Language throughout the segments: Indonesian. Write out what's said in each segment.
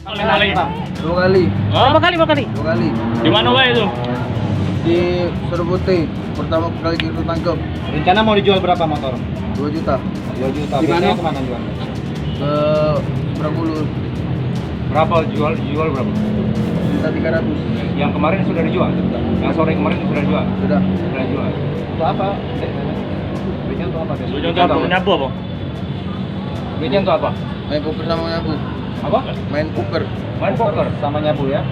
Kali. Dua kali. Berapa kali? Dua kali. Di mana Pak itu? Di Surabaya. Pertama kali kita tangkap. Rencana mau dijual berapa motor? 2 juta. 2 juta. Di mana? Biasanya kemana jual? Ke Prabulu. Berapa jual berapa? Juta 300. Yang kemarin sudah dijual? Yang sore kemarin sudah dijual? Sudah. Sudah dijual. Untuk apa? Duitnya untuk apa? Tujuan untuk nyabu apa? Duitnya untuk apa? Main poker sama nyabu. Apa? Main poker. Main poker sama nyabu ya?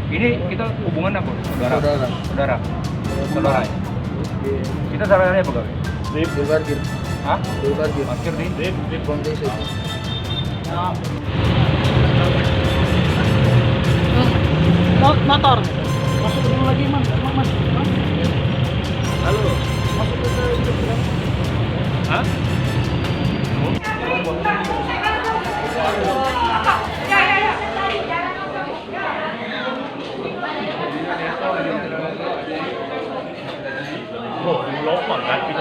Ini kita hubungan apa? Saudara. Saudara ya? Kita saudaranya apa gawe? Di parkir. Hah? Di parkir. Parkir di Foundation. Motor masuk dulu lagi mas. Halo. Hah? Oh, lopang kan kita.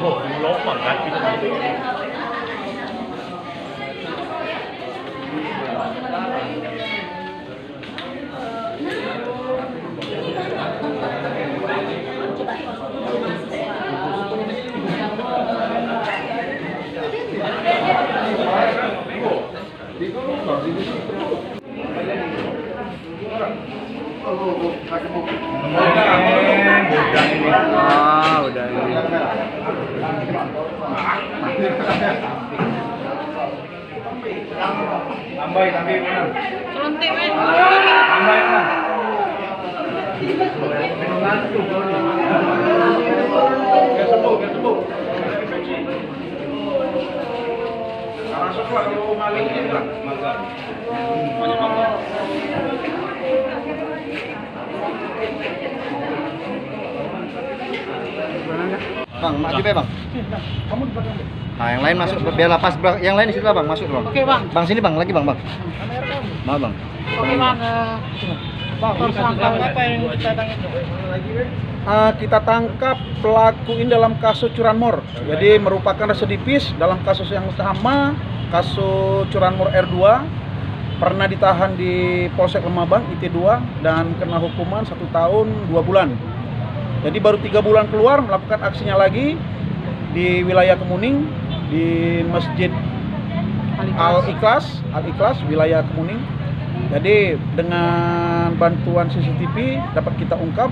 Oh, lopang kan kita. Udah ini. Tambah tapi mana? Selontek men. Tambah mana? Biar sembuh. Masuk lah, jauh maling ini lah. Makan. Banyak makan. Bang, maju be bang. Nah, yang lain masuk biar lapas yang lain di situ lah bang, masuk bang. Oke bang. Bang sini bang, lagi bang. Mau bang. Oke bang. Bang, tersangka apa yang kita tangkap? Kita tangkap pelaku ini dalam kasus curanmor. Jadi merupakan residivis dalam kasus yang sama, kasus curanmor R2. Pernah ditahan di Polsek Lemabang IT2 dan kena hukuman 1 tahun 2 bulan. Jadi baru 3 bulan keluar melakukan aksinya lagi di wilayah Kemuning di Masjid Al-Ikhlas wilayah Kemuning. Jadi dengan bantuan CCTV dapat kita ungkap.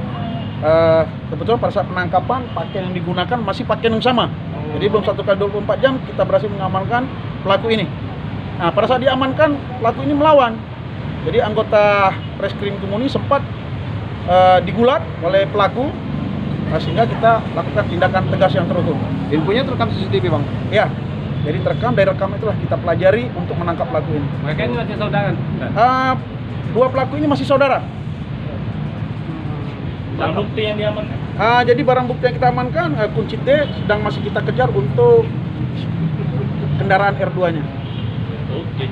Kebetulan pada saat penangkapan pakaian yang digunakan masih pakaian yang sama. Jadi belum 1 kali 24 jam kita berhasil mengamankan pelaku ini. Nah, pada saat diamankan pelaku ini melawan. Jadi anggota Reskrim Kemuning sempat digulat oleh pelaku, sehingga kita lakukan tindakan tegas yang terukur. Infonya terekam CCTV bang? Ya, jadi terekam, dari rekam itulah kita pelajari untuk menangkap pelaku ini. Mereka ini masih saudara? Dua pelaku ini masih saudara. Barang bukti yang diamankan. Jadi barang bukti yang kita amankan, kunci T sedang masih kita kejar untuk kendaraan R2-nya. Oke.